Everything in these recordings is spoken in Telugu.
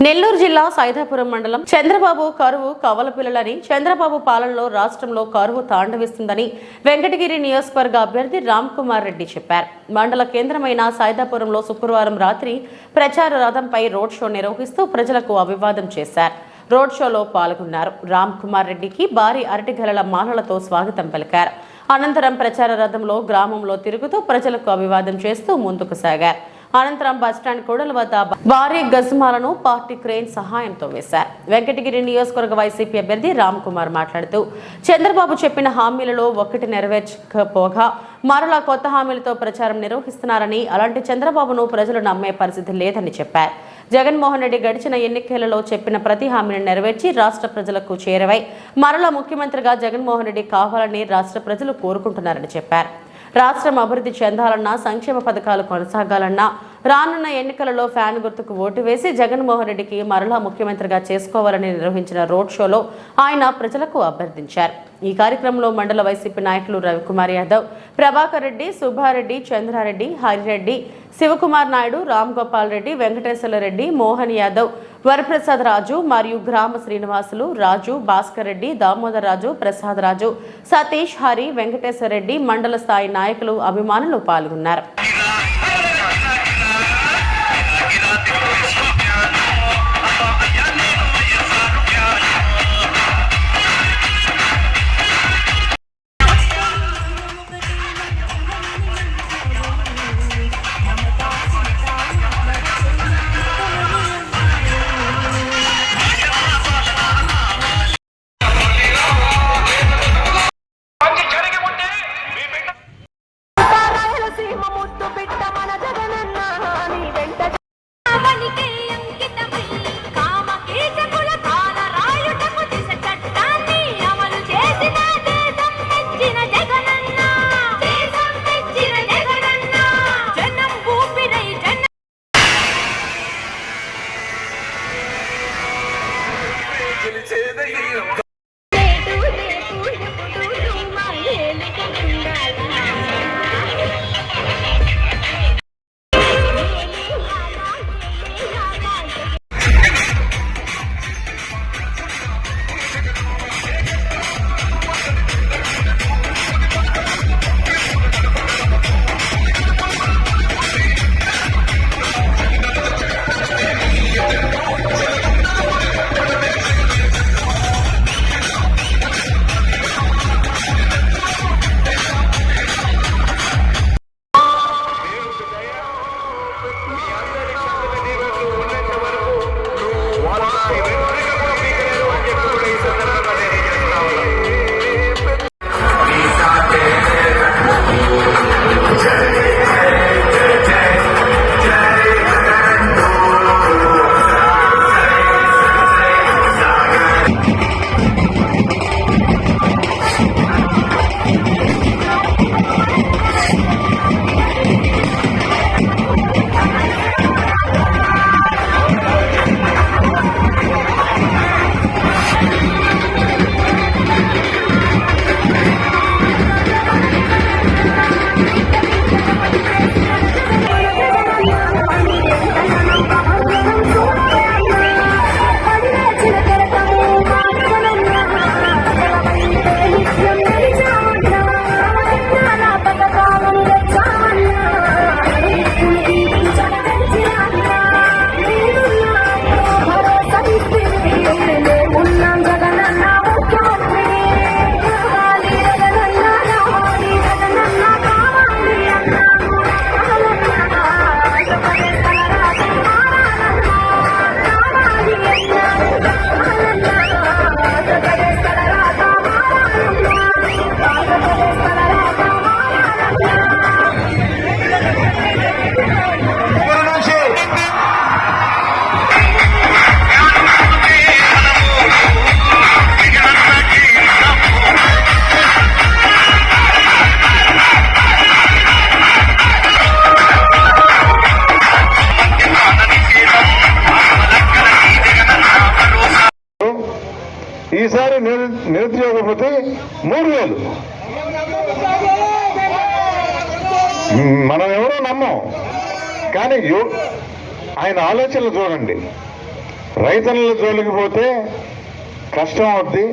నెల్లూరు జిల్లా సైదాపురం మండలం చంద్రబాబు కరువు కవలపిల్లలని చంద్రబాబు పాలనలో రాష్ట్రంలో కరువు తాండవిస్తుందని వెంకటగిరి నియోజకవర్గ అభ్యర్థి రామ్ కుమార్ రెడ్డి చెప్పారు. మండల కేంద్రమైన సైదాపురంలో శుక్రవారం రాత్రి ప్రచార రథంపై రోడ్ షో నిర్వహిస్తూ ప్రజలకు అభివాదం చేశారు. రోడ్ షోలో పాల్గొన్నారు. రామ్ కుమార్ రెడ్డికి భారీ అరటిగెలల మాలలతో స్వాగతం పలికారు. అనంతరం ప్రచార రథంలో గ్రామంలో తిరుగుతూ ప్రజలకు అభివాదం చేస్తూ ముందుకు సాగారు. అనంతరం బస్టాండ్ కూడల వద్ద భారీ గజమాలను పార్టీ క్రేన్ సహాయంతో వేశారు. వెంకటగిరి నియోజకవర్గ వైసీపీ అభ్యర్థి రామ్ కుమార్ మాట్లాడుతూ చంద్రబాబు చెప్పిన హామీలలో ఒకటి నెరవేర్చకపోగా మరలా కొత్త హామీలతో ప్రచారం నిర్వహిస్తున్నారని, అలాంటి చంద్రబాబును ప్రజలు నమ్మే పరిస్థితి లేదని చెప్పారు. జగన్మోహన్ రెడ్డి గడిచిన ఎన్నికలలో చెప్పిన ప్రతి హామీని నెరవేర్చి రాష్ట్ర ప్రజలకు చేరవై మరలా ముఖ్యమంత్రిగా జగన్మోహన్ రెడ్డి కావాలని రాష్ట్ర ప్రజలు కోరుకుంటున్నారని చెప్పారు. రాష్ట్రం అభివృద్ధి చెందాలన్నా, సంక్షేమ పథకాలు కొనసాగాలన్నా రానున్న ఎన్నికలలో ఫ్యాన్ గుర్తుకు ఓటు వేసి జగన్మోహన్ రెడ్డికి మరలా ముఖ్యమంత్రిగా చేసుకోవాలని నిర్వహించిన రోడ్ షోలో ఆయన ప్రజలకు అభ్యర్థించారు. ఈ కార్యక్రమంలో మండల వైసీపీ నాయకులు రవికుమార్ యాదవ్, ప్రభాకర్ రెడ్డి, సుబ్బారెడ్డి, చంద్రారెడ్డి, హరిరెడ్డి, శివకుమార్ నాయుడు, రామ్ గోపాల్ రెడ్డి, వెంకటేశ్వర రెడ్డి, మోహన్ యాదవ్, వరప్రసాద్ రాజు మరియు గ్రామ శ్రీనివాసులు, రాజు, భాస్కర్ రెడ్డి, దామోదర్ రాజు, ప్రసాద్ రాజు, సతీష్, హరి, వెంకటేశ్వర రెడ్డి, మండల స్థాయి నాయకులు, అభిమానులు పాల్గొన్నారు. ఈసారి నిరుద్యోగపోతే 3000. మనం ఎవరో నమ్మం, కానీ ఆయన ఆలోచనలు చూడండి. రైతన్నుల జోలికి పోతే కష్టం అవుద్ది.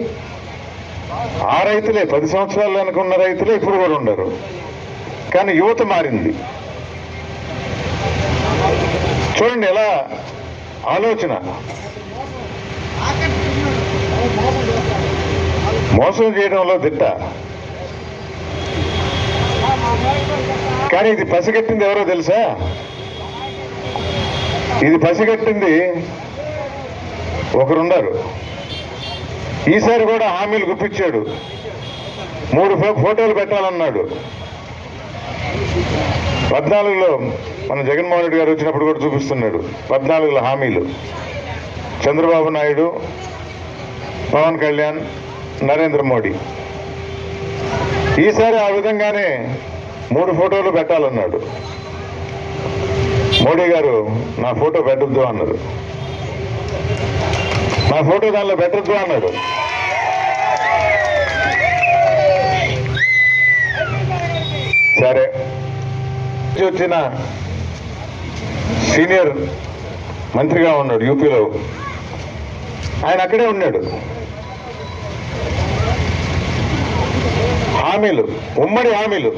ఆ రైతులే 10 సంవత్సరాలు అనుకున్న రైతులే ఇప్పుడు కూడా ఉండరు. కానీ యువత మారింది. చూడండి ఎలా ఆలోచన. మోసం చేయడంలో దిట్ట. కానీ ఇది పసిగట్టింది ఎవరో తెలుసా? ఇది పసిగట్టింది ఒకరున్నారు. ఈసారి కూడా హామీలు గుప్పించాడు. 3 ఫోటోలు పెట్టాలన్నాడు. 14లో మన జగన్మోహన్ రెడ్డి గారు వచ్చినప్పుడు కూడా చూపిస్తున్నాడు. 14లో హామీలు. చంద్రబాబు నాయుడు, పవన్ కళ్యాణ్, నరేంద్ర మోడీ. ఈసారి ఆ విధంగానే 3 ఫోటోలు పెట్టాలన్నాడు. మోడీ గారు నా ఫోటో పెట్టద్దు అన్నారు. నా ఫోటో దానిలో పెట్టద్దు అన్నాడు. సరే, వచ్చిన సీనియర్ మంత్రిగా ఉన్నాడు యూపీలో. ఆయన అక్కడే ఉన్నాడు. హామీలు, ఉమ్మడి హామీలు,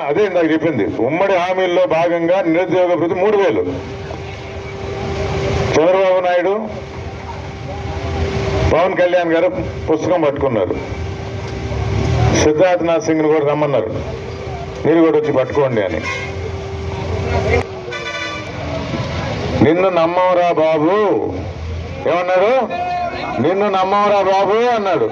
అదే నాకు చెప్పింది. ఉమ్మడి హామీల్లో భాగంగా నిరుద్యోగ భృతి 3000. చంద్రబాబు నాయుడు, పవన్ కళ్యాణ్ గారు పుస్తకం పట్టుకున్నారు. సిద్ధార్థనాథ్ సింగ్ని కూడా రమ్మన్నారు, మీరు కూడా వచ్చి పట్టుకోండి అని. నిన్ను నమ్మవరా బాబు ఏమన్నాడు? నిన్ను నమ్మవరా బాబు అన్నాడు.